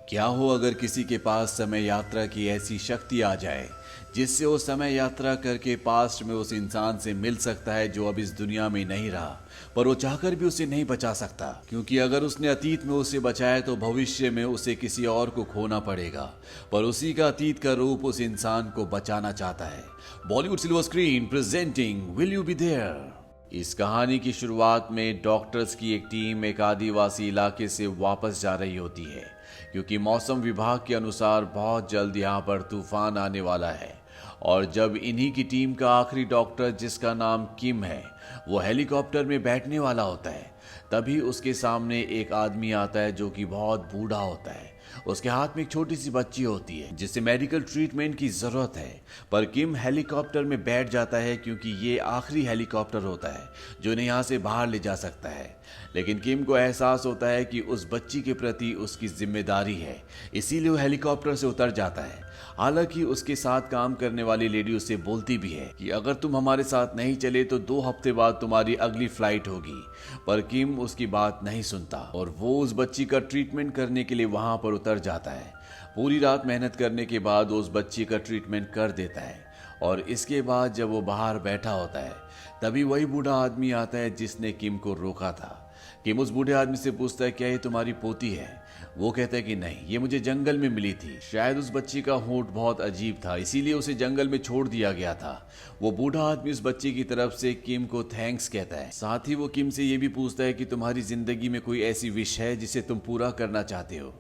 क्या हो अगर किसी के पास समय यात्रा की ऐसी शक्ति आ जाए जिससे वो समय यात्रा करके पास्ट में उस इंसान से मिल सकता है जो अब इस दुनिया में नहीं रहा, पर वो चाहकर भी उसे नहीं बचा सकता, क्योंकि अगर उसने अतीत में उसे बचाया तो भविष्य में उसे किसी और को खोना पड़ेगा, पर उसी का अतीत का रूप उस इंसान को बचाना चाहता है। Bollywood silver screen presenting will you be there. इस कहानी की शुरुआत में डॉक्टर्स की एक टीम एक आदिवासी इलाके से वापस जा रही होती है, क्योंकि मौसम विभाग के अनुसार बहुत जल्द यहाँ पर तूफान आने वाला है। और जब इन्हीं की टीम का आखिरी डॉक्टर, जिसका नाम किम है, वो हेलीकॉप्टर में बैठने वाला होता है, तभी उसके सामने एक आदमी आता है जो कि बहुत बूढ़ा होता है। उसके हाथ में एक छोटी सी बच्ची होती है जिसे मेडिकल ट्रीटमेंट की जरूरत है, पर किम हेलीकॉप्टर में बैठ जाता है क्योंकि ये आखिरी हेलीकॉप्टर होता है जो इन्हें यहाँ से बाहर ले जा सकता है। लेकिन किम को एहसास होता है कि उस बच्ची के प्रति उसकी जिम्मेदारी है, इसीलिए वो हेलीकॉप्टर से उतर जाता है। हालांकि उसके साथ काम करने वाली लेडी उससे बोलती भी है कि अगर तुम हमारे साथ नहीं चले तो 2 हफ्ते बाद तुम्हारी अगली फ्लाइट होगी, पर किम उसकी बात नहीं सुनता और वो उस बच्ची का ट्रीटमेंट करने के लिए वहां पर उतर जाता है। पूरी रात मेहनत करने के बाद उस बच्ची का ट्रीटमेंट कर देता है और इसके बाद जब वो बाहर बैठा होता है तभी वही बूढ़ा आदमी आता है जिसने किम को रोका था। किम उस बूढ़े आदमी से पूछता है, क्या ये तुम्हारी पोती है? वो कहता है कि नहीं, ये मुझे जंगल में मिली थी। शायद उस बच्ची का होंठ बहुत अजीब था, इसीलिए उसे जंगल में छोड़ दिया गया था। वो बूढ़ा आदमी उस बच्ची की तरफ से किम को थैंक्स कहता है। साथ ही वो किम से ये भी पूछता है कि तुम्हारी जिंदगी में कोई ऐसी विश है जिसे तुम पूरा करना चाहते हो?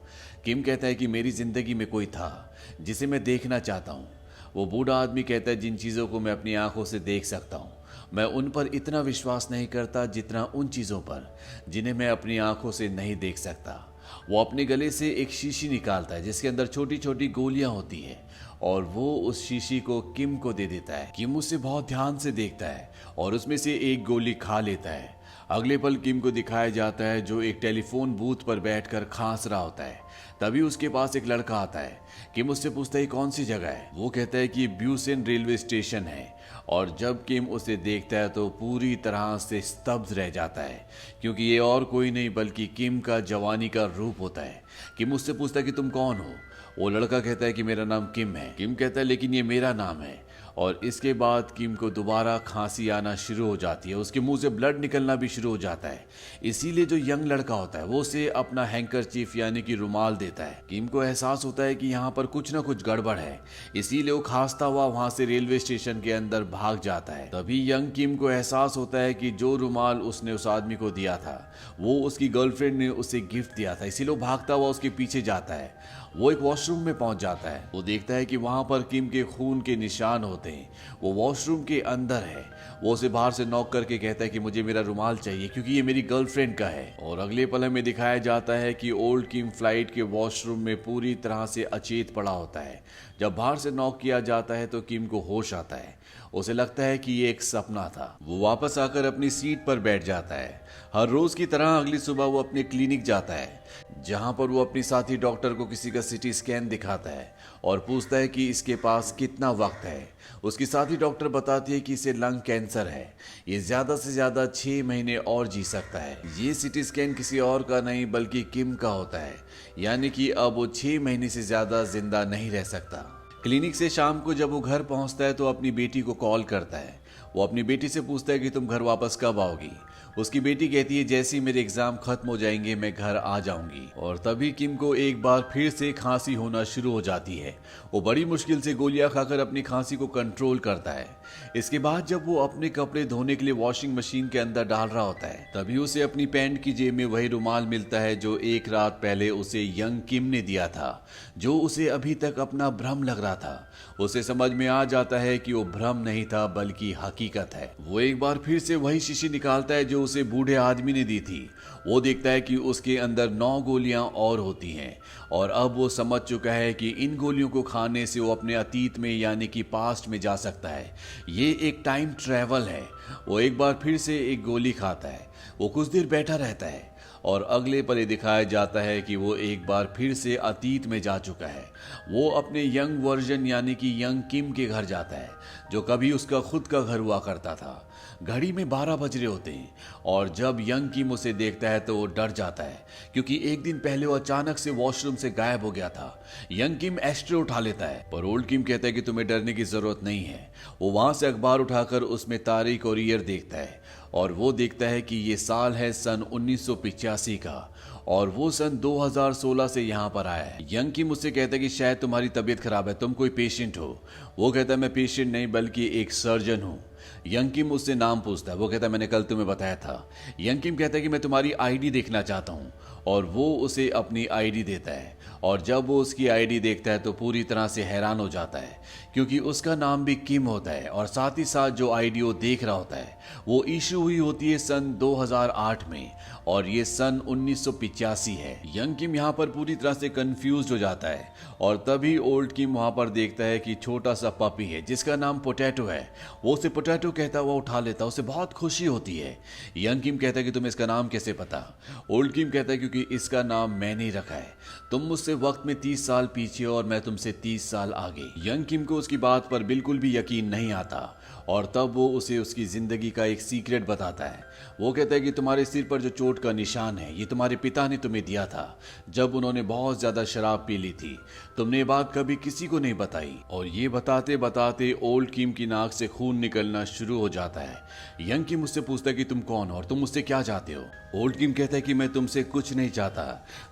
किम कहता है कि मेरी जिंदगी में कोई था जिसे मैं देखना चाहता हूँ। वो बूढ़ा आदमी कहता है, जिन चीज़ों को मैं अपनी आंखों से देख सकता हूँ, मैं उन पर इतना विश्वास नहीं करता जितना उन चीज़ों पर जिन्हें मैं अपनी आंखों से नहीं देख सकता। वो अपने गले से एक शीशी निकालता है जिसके अंदर छोटी छोटी गोलियां होती है और वो उस शीशी को किम को दे देता है। किम उसे बहुत ध्यान से देखता है और उसमें से एक गोली खा लेता है। अगले पल किम को दिखाया जाता है जो एक टेलीफोन बूथ पर बैठकर खांस रहा होता है। तभी उसके पास एक लड़का आता है। किम उससे पूछता है कौन सी जगह है? वो कहता है कि ब्यूसेन रेलवे स्टेशन है। और जब किम उसे देखता है तो पूरी तरह से स्तब्ध रह जाता है, क्योंकि ये और कोई नहीं बल्कि किम का जवानी का रूप होता है। किम उससे पूछता है कि तुम कौन हो? वो लड़का कहता है कि मेरा नाम किम है। किम कहता है लेकिन ये मेरा नाम है। और इसके बाद किम को दोबारा खांसी आना शुरू हो जाती है, उसके मुंह से ब्लड निकलना भी शुरू हो जाता है। इसीलिए जो यंग लड़का होता है वो उसे अपना हैंकरचीफ यानी कि रुमाल देता है। किम को एहसास होता है कि यहाँ पर कुछ ना कुछ गड़बड़ है, इसीलिए वो खांसता हुआ वहां से रेलवे स्टेशन के अंदर भाग जाता है। तभी यंग किम को एहसास होता है कि जो रुमाल उसने उस आदमी को दिया था वो उसकी गर्लफ्रेंड ने उसे गिफ्ट दिया था, इसीलिए वो भागता हुआ उसके पीछे जाता है। वो एक वॉशरूम में पहुंच जाता है। वो देखता है कि वहां पर किम के खून के निशान होते हैं। वो वॉशरूम के अंदर है। वो उसे बाहर से नॉक करके कहता है कि मुझे मेरा रुमाल चाहिए क्योंकि ये मेरी गर्लफ्रेंड का है। और अगले पल हमें दिखाया जाता है कि ओल्ड किम फ्लाइट के वॉशरूम में पूरी तरह से अचेत पड़ा होता है। जब बाहर से नॉक किया जाता है तो किम को होश आता है। उसे लगता है कि ये एक सपना था। वो वापस आकर अपनी सीट पर बैठ जाता है। हर रोज की तरह अगली सुबह वो अपने क्लिनिक जाता है, जहां पर वो अपनी साथी डॉक्टर को किसी का सिटी स्कैन दिखाता है और पूछता है कि इसके पास कितना वक्त है। उसकी साथी डॉक्टर बताती है कि इसे लंग कैंसर है, ये ज्यादा से ज्यादा 6 महीने और जी सकता है। ये सिटी स्कैन किसी और का नहीं बल्कि किम का होता है, यानी कि अब वो 6 महीने से ज्यादा जिंदा नहीं रह सकता। क्लिनिक से शाम को जब वो घर पहुंचता है तो अपनी बेटी को कॉल करता है। वो अपनी बेटी से पूछता है कि तुम घर वापस कब आओगी? उसकी बेटी कहती है जैसे ही मेरे एग्जाम खत्म हो जाएंगे मैं घर आ जाऊंगी। और तभी किम को एक बार फिर से खांसी होना शुरू हो जाती है। वो बड़ी मुश्किल से गोलियां खाकर अपनी खांसी को कंट्रोल करता है। इसके बाद जब वो अपने कपड़े धोने के लिए वॉशिंग मशीन के अंदर डाल रहा होता है तभी उसे अपनी पैंट की जेब में वही रुमाल मिलता है जो एक रात पहले उसे यंग किम ने दिया था, जो उसे अभी तक अपना भ्रम लग रहा था। उसे समझ में आ जाता है कि वो भ्रम नहीं था बल्कि हकीकत है। वो एक बार फिर से वही शीशी निकालता है जो उसे बूढ़े आदमी ने दी थी। वो देखता है कि उसके अंदर 9 गोलियां और होती हैं और अब वो समझ चुका है कि इन गोलियों को खाने से वो अपने अतीत में यानी कि पास्ट में जा सकता है। ये एक टाइम ट्रैवल है। वो एक बार फिर से एक गोली खाता है। वो कुछ देर बैठा रहता है और अगले पल ये दिखाया जाता है कि वो एक बार फिर से अतीत में जा चुका है। वो अपने यंग वर्जन यानी कि यंग किम के घर जाता है, जो कभी उसका खुद का घर हुआ करता था। घड़ी में 12 बज रहे होते हैं और जब यंग किम उसे देखता है तो वो डर जाता है, क्योंकि एक दिन पहले वो अचानक से वॉशरूम से गायब हो गया था। यंग किम एस्ट्रे उठा लेता है, पर ओल्ड किम कहता है कि तुम्हें डरने की जरूरत नहीं है। वो वहां से अखबार उठाकर उसमें तारीख और ईयर देखता है और वो देखता है कि ये साल है सन 1985 का और वो सन 2016 से यहाँ पर आया है। यंग किम मुझसे कहता है कि शायद तुम्हारी तबीयत खराब है, तुम कोई पेशेंट हो। वो कहता है मैं पेशेंट नहीं बल्कि एक सर्जन हूँ। यंग किम उससे नाम पूछता है। वो कहता है मैंने कल तुम्हें बताया था। यंग किम कहता है कि मैं तुम्हारी आईडी देखना चाहता हूँ और वो उसे अपनी आईडी देता है और जब वो उसकी आईडी देखता है तो पूरी तरह से हैरान हो जाता है, क्योंकि उसका नाम भी किम होता है और साथ ही साथ जो आईडी वो देख रहा होता है वो इशू हुई होती है सन 2008 में और ये सन 1985 है। यंग किम यहाँ पर पूरी तरह से कंफ्यूज हो जाता है और तभी ओल्ड किम वहां पर देखता है कि छोटा सा पपी है जिसका नाम पोटैटो है। वो उसे पोटैटो कहता है, वो उठा लेता है, उसे बहुत खुशी होती है। यंग किम कहता है कि तुम्हें इसका नाम कैसे पता? ओल्ड किम कहता है क्योंकि इसका नाम मैंने रखा है। तुम मुझसे वक्त में 30 साल पीछे और मैं तुमसे 30 साल आगे। यंग किम को उसकी बात पर बिल्कुल भी यकीन नहीं आता और तब वो उसे उसकी जिंदगी का एक सीक्रेट बताता है। वो कहता है कि तुम्हारे सिर पर जो चोट का निशान है ये तुम्हारे पिता ने तुम्हें दिया था जब उन्होंने बहुत ज्यादा शराब पी ली थी। तुमने ये बात कभी किसी को नहीं बताई। और ये बताते बताते ओल्ड किम की नाक से खून निकलना शुरू हो जाता है। यंग किम मुझसे पूछता है कि तुम कौन हो और तुम मुझसे क्या चाहते हो? ओल्ड किम कहता है कि मैं तुमसे कुछ नहीं चाहता।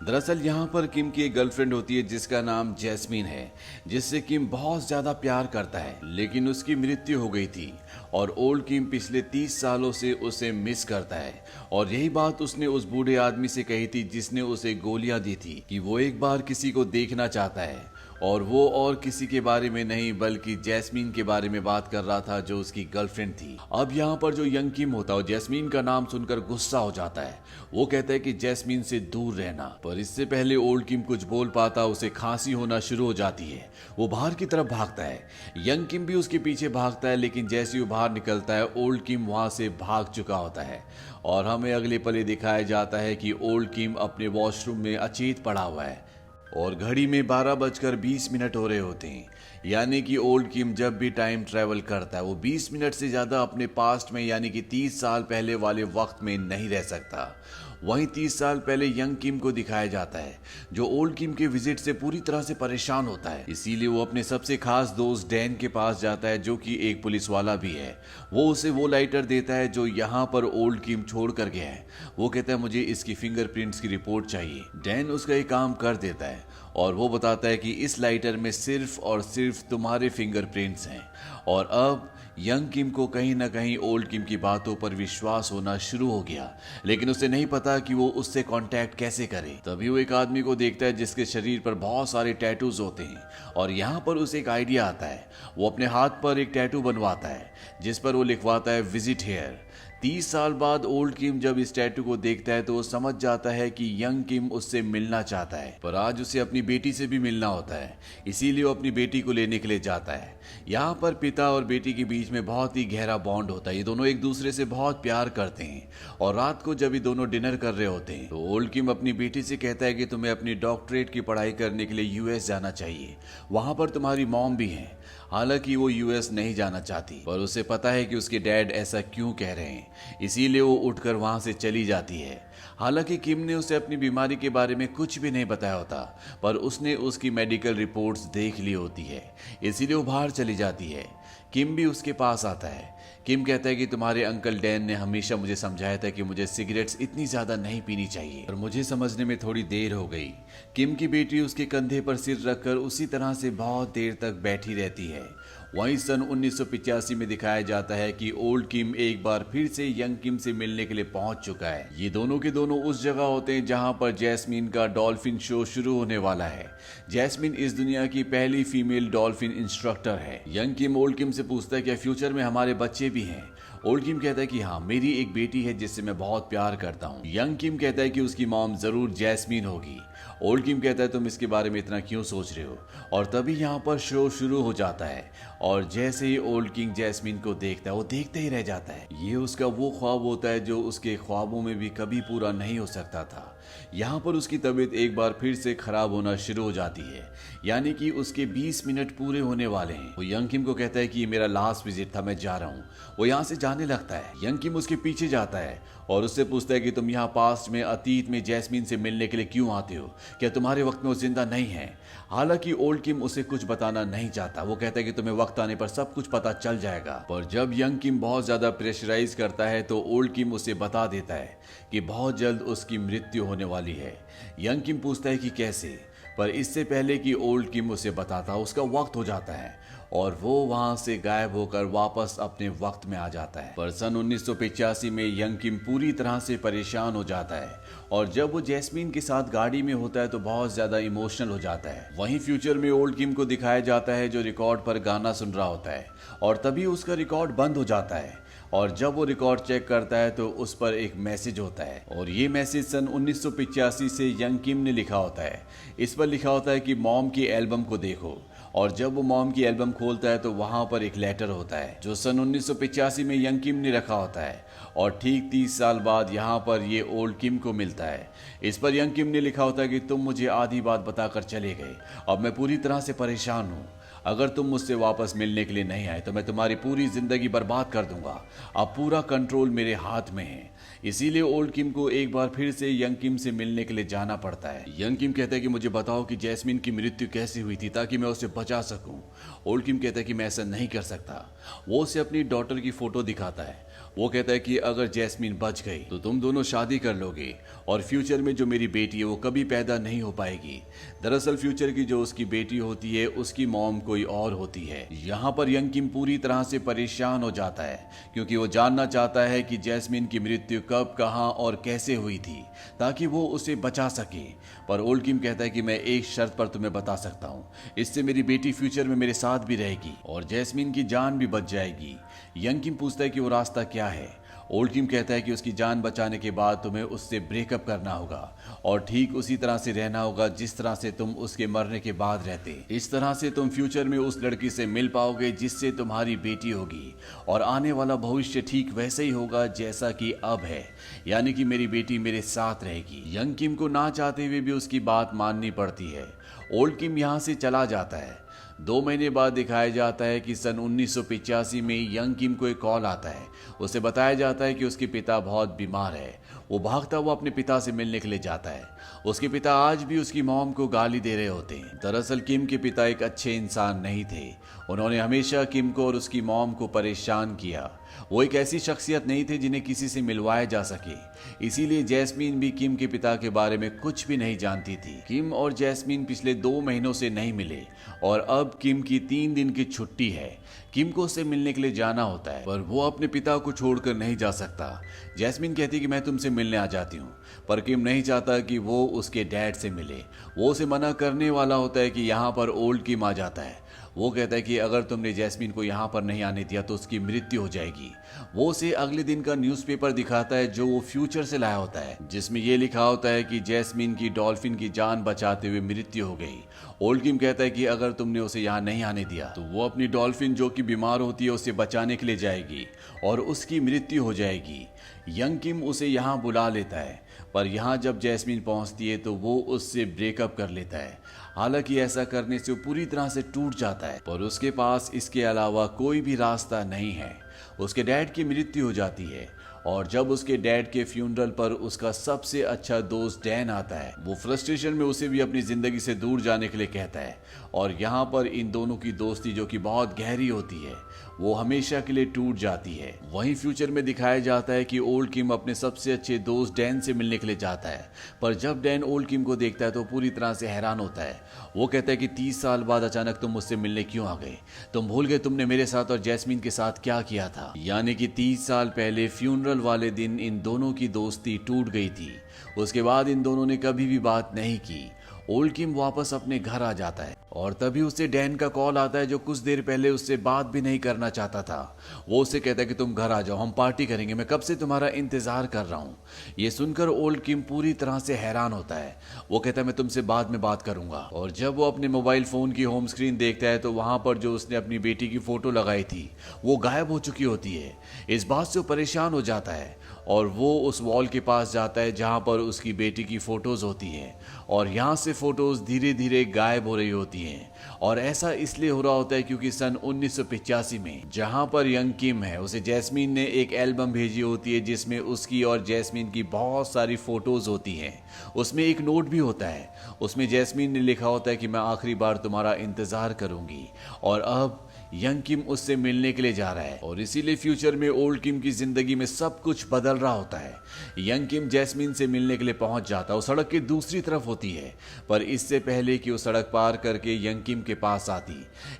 दरअसल यहाँ पर किम की एक गर्लफ्रेंड होती है जिसका नाम जैस्मीन है, जिससे किम बहुत ज्यादा प्यार करता है, लेकिन उसकी मृत्यु हो गई थी और ओल्ड किम पिछले 30 सालों से उसे मिस करता है। और यही बात उसने उस बूढ़े आदमी से कही थी जिसने उसे गोलियां दी थी कि वो एक बार किसी को देखना चाहता है और वो और किसी के बारे में नहीं बल्कि जैस्मीन के बारे में बात कर रहा था जो उसकी गर्लफ्रेंड थी। अब यहाँ पर जो यंग किम होता है जैस्मीन का नाम सुनकर गुस्सा हो जाता है। वो कहता है कि जैस्मीन से दूर रहना, पर इससे पहले ओल्ड किम कुछ बोल पाता उसे खांसी होना शुरू हो जाती है। वो बाहर की तरफ भागता है। यंग किम भी उसके पीछे भागता है, लेकिन जैसे ही वो बाहर निकलता है ओल्ड किम वहां से भाग चुका होता है और हमें अगले पल दिखाया जाता है कि ओल्ड किम अपने वॉशरूम में अचेत पड़ा हुआ है और घड़ी में 12:20 हो रहे होते हैं। यानी कि ओल्ड किम जब भी टाइम ट्रेवल करता है वो 20 मिनट से ज्यादा अपने पास्ट में यानी कि 30 साल पहले वाले वक्त में नहीं रह सकता। वहीं 30 साल पहले यंग किम को दिखाया जाता है जो ओल्ड किम के विजिट से पूरी तरह से परेशान होता है। इसीलिए वो अपने सबसे खास दोस्त डैन के पास जाता है जो कि एक पुलिस वाला भी है। वो उसे वो लाइटर देता है जो यहाँ पर ओल्ड किम छोड़ कर गया है। वो कहता है मुझे इसकी फिंगरप्रिंट्स की रिपोर्ट चाहिए। डैन उसका एक काम कर देता है और वो बताता है कि इस लाइटर में सिर्फ और सिर्फ तुम्हारे फिंगरप्रिंट्स हैं। और अब यंग किम को कहीं ना कहीं ओल्ड किम की बातों पर विश्वास होना शुरू हो गया, लेकिन उसे नहीं पता कि वो उससे कांटेक्ट कैसे करे। तभी वो एक आदमी को देखता है जिसके शरीर पर बहुत सारे टैटूज होते हैं और यहाँ पर उसे एक आइडिया आता है। वो अपने हाथ पर एक टैटू बनवाता है जिस पर वो लिखवाता है विजिट हेयर। 30 साल बाद ओल्ड किम जब इस टैटू को देखता है तो वो समझ जाता है कि यंग किम उससे मिलना चाहता है, पर आज उसे अपनी बेटी से भी मिलना होता है, इसीलिए वो अपनी बेटी को लेने के लिए जाता है। यहाँ पर पिता और बेटी के बीच में बहुत ही गहरा बॉन्ड होता है। ये दोनों एक दूसरे से बहुत प्यार करते हैं और रात को जब ये दोनों डिनर कर रहे होते हैं तो ओल्ड किम अपनी बेटी से कहता है कि तुम्हें अपनी डॉक्टरेट की पढ़ाई करने के लिए यूएस जाना चाहिए, वहां पर तुम्हारी मॉम भी है। हालांकि वो यूएस नहीं जाना चाहती, पर उसे पता है कि उसके डैड ऐसा क्यों कह रहे हैं, इसीलिए वो उठकर वहां से चली जाती है। हालांकि किम ने उसे अपनी बीमारी के बारे में कुछ भी नहीं बताया होता, पर उसने उसकी मेडिकल रिपोर्ट्स देख ली होती है, इसीलिए वो बाहर चली जाती है। किम भी उसके पास आता है। किम कहता है कि तुम्हारे अंकल डैन ने हमेशा मुझे समझाया था कि मुझे सिगरेट्स इतनी ज्यादा नहीं पीनी चाहिए, और मुझे समझने में थोड़ी देर हो गई। किम की बेटी उसके कंधे पर सिर रखकर उसी तरह से बहुत देर तक बैठी रहती है। वहीं सन 1985 में दिखाया जाता है कि ओल्ड किम एक बार फिर से यंग किम से मिलने के लिए पहुंच चुका है। ये दोनों के दोनों उस जगह होते हैं जहां पर जैस्मीन का डॉल्फिन शो शुरू होने वाला है। जैस्मीन इस दुनिया की पहली फीमेल डॉल्फिन इंस्ट्रक्टर है। यंग किम ओल्ड किम से पूछता है कि फ्यूचर में हमारे बच्चे भी हैं। ओल्ड किम कहता है कि हाँ, मेरी एक बेटी है जिससे मैं बहुत प्यार करता हूँ। यंग किम कहता है कि उसकी मॉम जरूर जैस्मीन होगी। ओल्ड किम कहता है तुम इसके बारे में इतना क्यों सोच रहे हो, और तभी यहाँ पर शो शुरू हो जाता है। और जैसे ही ओल्ड किंग जैस्मीन को देखता है वो देखते ही रह जाता है। ये उसका वो ख्वाब होता है जो उसके ख्वाबों में भी कभी पूरा नहीं हो सकता था। यहाँ पर उसकी तबीयत एक बार फिर से खराब होना शुरू हो जाती है, यानी कि उसके 20 मिनट पूरे होने वाले हैं। वो यंग किम को कहता है कि ये मेरा लास्ट विजिट था, मैं जा रहा हूँ। वो यहाँ से जाने लगता है। यंग किम उसके पीछे जाता है और उससे पूछता है कि तुम यहाँ पास्ट में, अतीत में जैस्मीन से मिलने के लिए क्यों आते हो? क्या तुम्हारे वक्त में वो जिंदा नहीं है? हालांकि ओल्ड किम उसे कुछ बताना नहीं चाहता। वो कहता है कि तुम्हें वक्त आने पर सब कुछ पता चल जाएगा। पर जब यंग किम बहुत ज्यादा प्रेशराइज करता है तो ओल्ड किम उसे बता देता है कि बहुत जल्द उसकी मृत्यु होने वाली है। यंग किम पूछता है कि कैसे, पर इससे पहले कि ओल्ड किम उसे बताता उसका वक्त हो जाता है और वो वहां से गायब होकर वापस अपने वक्त में आ जाता है। पर सन 1985 में यंग किम पूरी तरह से परेशान हो जाता है और जब वो जैस्मीन के साथ गाड़ी में होता है तो बहुत ज्यादा इमोशनल हो जाता है। वहीं फ्यूचर में ओल्ड किम को दिखाया जाता है जो रिकॉर्ड पर गाना सुन रहा होता है और तभी उसका रिकॉर्ड बंद हो जाता है और जब वो रिकॉर्ड चेक करता है तो उस पर एक मैसेज होता है और ये मैसेज सन 1985 से यंग किम ने लिखा होता है। इस पर लिखा होता है कि मॉम की एल्बम को देखो और जब वो मॉम की एल्बम खोलता है तो वहां पर एक लेटर होता है जो सन 1985 में यंग किम ने रखा होता है और ठीक 30 साल बाद यहाँ पर ये ओल्ड किम को मिलता है। इस पर यंग किम ने लिखा होता है कि तुम मुझे आधी बात बताकर चले गए, अब मैं पूरी तरह से परेशान हूँ। अगर तुम मुझसे वापस मिलने के लिए नहीं आए तो मैं तुम्हारी पूरी जिंदगी बर्बाद कर दूंगा। अब पूरा कंट्रोल मेरे हाथ में है। इसीलिए ओल्ड किम को एक बार फिर से यंग किम से मिलने के लिए जाना पड़ता है। यंग किम कहता है कि मुझे बताओ कि जैस्मीन की मृत्यु कैसे हुई थी ताकि मैं उसे बचा सकूं। ओल्ड किम कहता है कि मैं ऐसा नहीं कर सकता। वो उसे अपनी डॉटर की फोटो दिखाता है। वो कहता है कि अगर जैस्मीन बच गई तो तुम दोनों शादी कर लोगे और फ्यूचर में जो मेरी बेटी है वो कभी पैदा नहीं हो पाएगी। दरअसल फ्यूचर की जो उसकी बेटी होती है उसकी मॉम कोई और होती है। यहाँ पर यंग किम पूरी तरह से परेशान हो जाता है क्योंकि वो जानना चाहता है कि जैस्मीन की मृत्यु कब, कहां और कैसे हुई थी ताकि वो उसे बचा सके। पर ओल्ड किम कहता है कि मैं एक शर्त पर तुम्हें बता सकता हूँ, इससे मेरी बेटी फ्यूचर में मेरे साथ भी रहेगी और जैस्मीन की जान भी बच जाएगी। यंग किम पूछता है कि वो रास्ता क्या है। ओल्ड किम कहता है कि उसकी जान बचाने के बाद तुम्हें उससे ब्रेकअप करना होगा और ठीक उसी तरह से रहना होगा जिस तरह से तुम उसके मरने के बाद रहते। इस तरह से तुम फ्यूचर में उस लड़की से मिल पाओगे जिससे तुम्हारी बेटी होगी और आने वाला भविष्य ठीक वैसे ही होगा जैसा कि अब है, यानी कि मेरी बेटी मेरे साथ रहेगी। यंग किम को ना चाहते हुए भी उसकी बात माननी पड़ती है। ओल्ड किम यहाँ से चला जाता है। 2 महीने बाद दिखाया जाता है कि सन 1985 में यंग किम को एक कॉल आता है। उसे बताया जाता है कि उसके पिता बहुत बीमार है। वो भागता हुआ अपने पिता से मिलने के लिए जाता है। उसके पिता आज भी उसकी मॉम को गाली दे रहे होते हैं। दरअसल किम के पिता एक अच्छे इंसान नहीं थे। उन्होंने हमेशा किम को और उसकी मॉम को परेशान किया। वो एक ऐसी शख्सियत नहीं थे जिन्हें किसी से मिलवाया जा सके। इसीलिए जैस्मीन भी किम के पिता के बारे में कुछ भी नहीं जानती थी। किम और जैस्मीन पिछले 2 महीनों से नहीं मिले और अब किम की 3 दिन की छुट्टी है। किम को उससे मिलने के लिए जाना होता है पर वो अपने पिता को छोड़कर नहीं जा सकता। जैस्मीन कहती है कि मैं तुमसे मिलने आ जाती हूँ, पर किम नहीं चाहता कि वो उसके डैड से मिले। वो उसे मना करने वाला होता है कि यहाँ पर ओल्ड किम आ जाता है। वो कहता है कि अगर तुमने जैस्मीन को यहाँ पर नहीं आने दिया तो उसकी मृत्यु हो जाएगी। वो उसे अगले दिन का न्यूज़पेपर दिखाता है जो वो फ्यूचर से लाया होता है, जिसमें ये लिखा होता है कि जैस्मीन की डॉल्फिन की जान बचाते हुए मृत्यु हो गई। ओल्ड किम कहता है कि अगर तुमने उसे यहाँ नहीं आने दिया तो वो अपनी डॉल्फिन जो कि बीमार होती है उसे बचाने के लिए जाएगी और उसकी मृत्यु हो जाएगी। यंग किम उसे यहाँ बुला लेता है पर यहाँ जब जैस्मीन पहुंचती है तो वो उससे ब्रेकअप कर लेता है। हालांकि ऐसा करने से वो पूरी तरह से टूट जाता है पर उसके पास इसके अलावा कोई भी रास्ता नहीं है। उसके डैड की मृत्यु हो जाती है और जब उसके डैड के फ्यूनरल पर उसका सबसे अच्छा दोस्त डैन आता है, वो फ्रस्ट्रेशन में उसे भी अपनी जिंदगी से दूर जाने के लिए कहता है और यहाँ पर इन दोनों की दोस्ती जो कि बहुत गहरी होती है वो हमेशा के लिए टूट जाती है। वहीं फ्यूचर में दिखाया जाता है कि ओल्ड किम अपने सबसे अच्छे दोस्त डैन से मिलने के लिए जाता है पर जब डैन ओल्ड किम को देखता है तो पूरी तरह से हैरान होता है। वो कहता है कि 30 साल बाद अचानक तुम मुझसे मिलने क्यों आ गए? तुम भूल गए तुमने मेरे साथ और जैस्मीन के साथ क्या किया था? यानी कि 30 साल पहले फ्यूनरल वाले दिन इन दोनों की दोस्ती टूट गई थी। उसके बाद इन दोनों ने कभी भी बात नहीं की। ओल्ड किम वापस अपने घर आ जाता है और तभी उसे डैन का कॉल आता है जो कुछ देर पहले उससे बात भी नहीं करना चाहता था। वो उसे कहता है कि तुम घर आ जाओ, हम पार्टी करेंगे, मैं कब से तुम्हारा इंतजार कर रहा हूँ। ये सुनकर ओल्ड किम पूरी तरह से हैरान होता है। वो कहता है मैं तुमसे बाद में बात करूंगा और जब वो अपने मोबाइल फोन की होम स्क्रीन देखता है तो वहां पर जो उसने अपनी बेटी की फोटो लगाई थी वो गायब हो चुकी होती है। इस बात से वो परेशान हो जाता है और वो उस वॉल के पास जाता है जहां पर उसकी बेटी की फोटोज होती है और यहाँ से फोटोज धीरे धीरे गायब हो रही होती होती हैं और ऐसा इसलिए हो रहा होता है क्योंकि सन 1985 में जहां पर यंग किम है उसे जैस्मीन ने एक एल्बम भेजी होती है जिसमें उसकी और जैस्मीन की बहुत सारी फोटोज होती हैं। उसमें एक नोट भी होता है, उसमें जैस्मीन ने लिखा होता है कि मैं आखिरी बार तुम्हारा इंतजार करूंगी और अब यंग किम उससे मिलने के लिए जा रहा है और इसीलिए फ्यूचर में ओल्ड किम की जिंदगी में सब कुछ बदल रहा होता है। यंग किम जैस्मीन से मिलने के लिए पहुंच जाता है, वो सड़क की दूसरी तरफ होती है, पर इससे पहले कि वो सड़क पार करके यंग किम के पास आती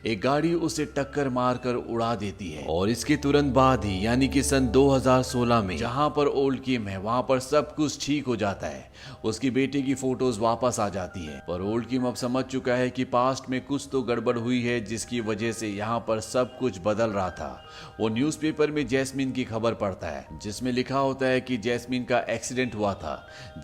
एक गाड़ी उसे टक्कर मारकर उड़ा देती है और इसके तुरंत बाद ही यानी कि सन 2016 में जहां पर ओल्ड किम है वहां पर सब कुछ ठीक हो जाता है। उसकी बेटे की फोटोज वापस आ जाती है, पर ओल्ड किम अब समझ चुका है कि पास्ट में कुछ तो गड़बड़ हुई है जिसकी वजह से यहाँ पर सब कुछ बदल रहा था। वो न्यूज़पेपर में जैस्मीन की खबर पढ़ता है जिसमें लिखा होता है कि जैस्मीन का एक्सीडेंट हुआ था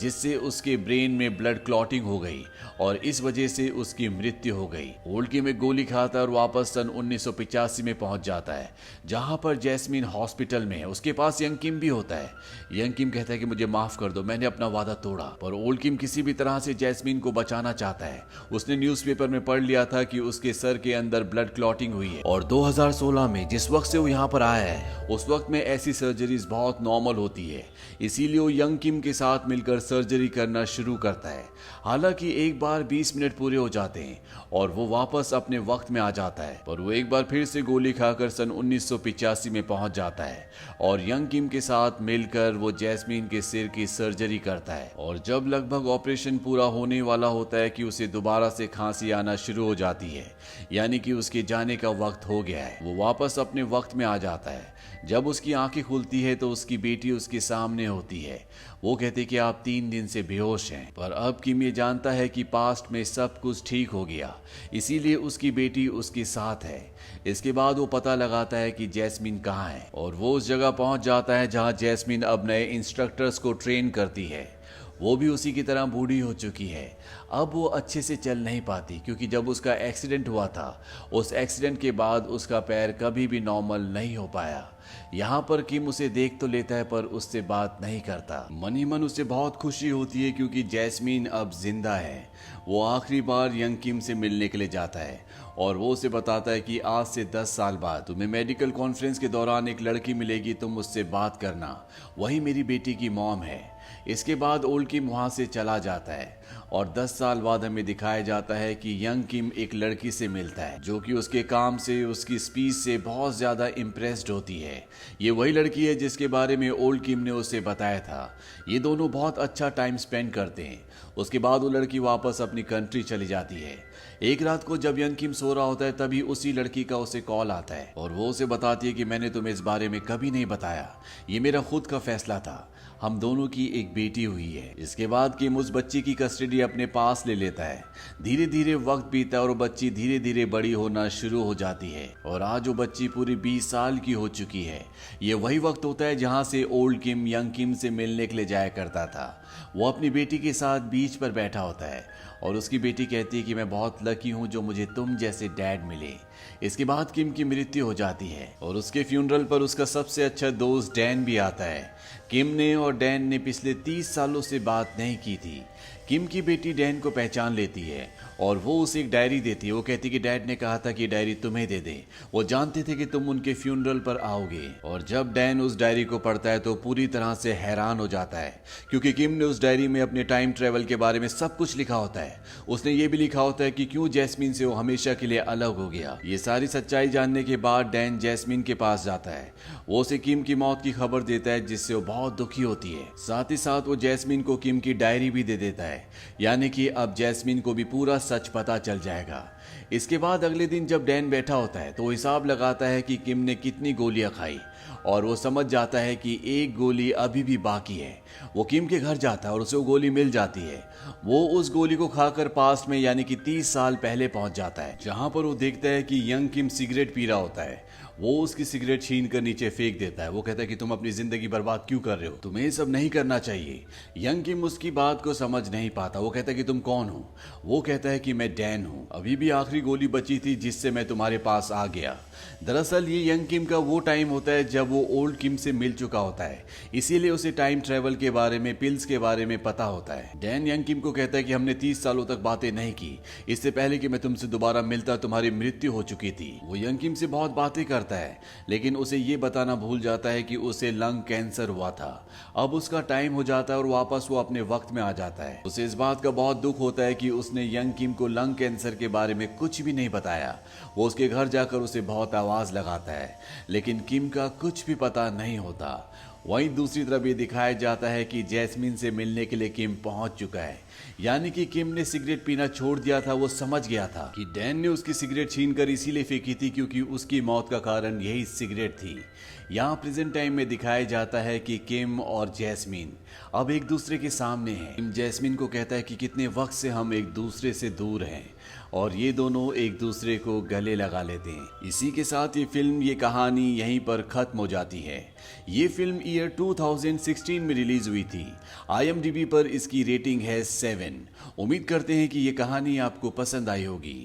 जिससे उसके ब्रेन में ब्लड क्लॉटिंग हो गई और इस वजह से उसकी मृत्यु हो गई। ओल्ड किम एक गोली खाता और वापस सन 1985 में पहुंच जाता है जहां पर जैस्मीन हॉस्पिटल में है। उसके पास यंग किम भी होता है। यंग किम कहता है कि मुझे माफ कर दो, मैंने अपना वादा तोड़ा, पर ओल्ड किम किसी भी तरह से जैस्मीन को बचाना चाहता है। उसने न्यूज़पेपर में पढ़ लिया था कि उसके सर के अंदर ब्लड क्लॉटिंग हुई है और 2016 में जिस वक्त से वो यहाँ पर आया है उस वक्त में ऐसी सर्जरीज बहुत नॉर्मल होती है, इसीलिए वो यंग किम के साथ मिलकर सर्जरी करना शुरू करता है। हालांकि एक बार 20 मिनट पूरे हो जाते हैं और वो वापस अपने वक्त में आ जाता है, पर वो एक बार फिर से गोली खाकर सन 1985 में पहुंच जाता है और यंग किम के साथ मिलकर वो जैस्मीन के सिर की सर्जरी करता है। और जब लगभग ऑपरेशन पूरा होने वाला होता है कि उसे दोबारा से खांसी आना शुरू हो जाती है, यानी कि उसके जाने का वक्त हो गया है, वो वापस अपने वक्त में आ जाता है। जब उसकी आंखें खुलती है तो उसकी बेटी उसके सामने होती है। वो कहते कि आप 3 दिन से बेहोश हैं, पर अब किम ये जानता है कि पास्ट में सब कुछ ठीक हो गया, इसीलिए उसकी बेटी उसके साथ है। इसके बाद वो पता लगाता है कि जैस्मीन कहाँ है और वो उस जगह पहुंच जाता है जहां जैस्मीन अब नए इंस्ट्रक्टर्स को ट्रेन करती है। वो भी उसी की तरह बूढ़ी हो चुकी है। अब वो अच्छे से चल नहीं पाती क्योंकि जब उसका एक्सीडेंट हुआ था उस एक्सीडेंट के बाद उसका पैर कभी भी नॉर्मल नहीं हो पाया। यहाँ पर किम उसे देख तो लेता है पर उससे बात नहीं करता। मन ही मन उसे बहुत खुशी होती है क्योंकि जैस्मीन अब जिंदा है। वो आखिरी बार यंग किम से मिलने के लिए जाता है और वो उसे बताता है कि आज से 10 साल बाद तुम्हें मेडिकल कॉन्फ्रेंस के दौरान एक लड़की मिलेगी, तुम उससे बात करना, वही मेरी बेटी की मॉम है। इसके बाद ओल्ड किम वहां से चला जाता है और 10 साल बाद हमें दिखाया जाता है कि यंग किम एक लड़की से मिलता है जो कि उसके काम से, उसकी स्पीच से बहुत ज्यादा इम्प्रेस्ड होती है। ये वही लड़की है जिसके बारे में ओल्ड किम ने उसे बताया था। ये दोनों बहुत अच्छा टाइम स्पेंड करते हैं। उसके बाद वो लड़की वापस अपनी कंट्री चली जाती है। एक रात को जब यंग किम सो रहा होता है तभी उसी लड़की का उसे कॉल आता है और वो उसे बताती है कि मैंने तुम्हें इस बारे में कभी नहीं बताया, ये मेरा खुद का फैसला था, हम दोनों की एक बेटी हुई है। इसके बाद किम उस बच्ची की कस्टडी अपने पास ले लेता है। धीरे धीरे वक्त बीता और वो बच्ची धीरे धीरे बड़ी होना शुरू हो जाती है और आज वो बच्ची पूरी 20 साल की हो चुकी है। ये वही वक्त होता है जहां से ओल्ड किम यंग किम से मिलने के लिए जाया करता था। वो अपनी बेटी के साथ बीच पर बैठा होता है और उसकी बेटी कहती है कि मैं बहुत लकी हूं जो मुझे तुम जैसे डैड मिले। इसके बाद किम की मृत्यु हो जाती है और उसके फ्यूनरल पर उसका सबसे अच्छा दोस्त डैन भी आता है। किम ने और डैन ने पिछले 30 सालों से बात नहीं की थी। किम की बेटी डैन को पहचान लेती है और वो उसे एक डायरी देती है। वो कहती कि डैड ने कहा था कि डायरी तुम्हें दे दे, वो जानते थे कि तुम उनके फ्यूनरल पर आओगे। और जब डैन उस डायरी को पढ़ता है तो पूरी तरह से हैरान हो जाता है क्योंकि किम ने उस डायरी में अपने टाइम ट्रेवल के बारे में सब कुछ लिखा होता है। उसने ये भी लिखा होता है कि क्यों जैस्मीन से वो हमेशा के लिए अलग हो गया। ये सारी सच्चाई जानने के बाद डैन जैस्मीन के पास जाता है। वो उसे किम की मौत की खबर देता है जिससे वो बहुत दुखी होती है। साथ ही साथ वो जैस्मीन को किम की डायरी भी दे देता है, यानी कि अब जैस्मीन को भी पूरा सच पता चल जाएगा। इसके बाद अगले दिन जब डैन बैठा होता है तो वो हिसाब लगाता है कि किम ने कितनी गोलियां खाई और वो समझ जाता है कि एक गोली अभी भी बाकी है। वो किम के घर जाता है और उसे वो गोली मिल जाती है। वो उस गोली को खाकर पास्ट में यानी कि 30 साल पहले पहुंच जाता है जहां पर वो देखता है कि यंग किम सिगरेट पी रहा होता है। वो उसकी सिगरेट छीन कर नीचे फेंक देता है। वो कहता है कि तुम अपनी जिंदगी बर्बाद क्यों कर रहे हो, तुम्हें ये सब नहीं करना चाहिए। यंग किम उसकी बात को समझ नहीं पाता। वो कहता है कि तुम कौन हो। वो कहता है कि मैं डैन हूं, अभी भी आखिरी गोली बची थी जिससे मैं तुम्हारे पास आ गया। दरअसल ये यंग किम का वो टाइम होता है जब वो वो ओल्ड किम से मिल चुका होता है, इसीलिए उसे टाइम ट्रेवल के बारे में, पिल्स के बारे में पता होता है। डैन यंग किम को कहता है कि हमने 30 सालों तक बातें नहीं की, इससे पहले कि मैं तुमसे दोबारा मिलता तुम्हारी मृत्यु हो चुकी थी। वो यंग किम से बहुत बातें करता है, लेकिन उसे ये बताना भूल जाता है कि उसे लंग कैंसर हुआ था। अब उसका टाइम हो जाता है और वापस वो अपने वक्त में आ जाता है। उसे इस बात का बहुत दुख होता है कि उसने यंग किम को लंग कैंसर के बारे में कुछ भी नहीं बताया। वो उसके घर जाकर उसे बहुत आवाज लगाता है, लेकिन किम का कुछ भी पता नहीं होता। वहीं दूसरी तरफ ये दिखाया जाता है कि जैस्मिन से मिलने के लिए किम पहुंच चुका है, यानी कि किम ने सिगरेट पीना छोड़ दिया था। वो समझ गया था कि डैन ने उसकी सिगरेट छीनकर इसीलिए फेंकी थी क्योंकि उसकी मौत का कारण यही सिगरेट थी। यहाँ प्रेजेंट टाइम में दिखाया जाता है कि किम और जैस्मिन अब एक दूसरे के सामने हैं। किम जैस्मिन को कहता है कि कितने वक्त से हम एक दूसरे से दूर हैं, और ये दोनों एक दूसरे को गले लगा लेते हैं। इसी के साथ ये फिल्म, ये कहानी यहीं पर खत्म हो जाती है। ये फिल्म ईयर 2016 में रिलीज हुई थी। IMDb पर इसकी रेटिंग है 7। उम्मीद करते हैं कि ये कहानी आपको पसंद आई होगी।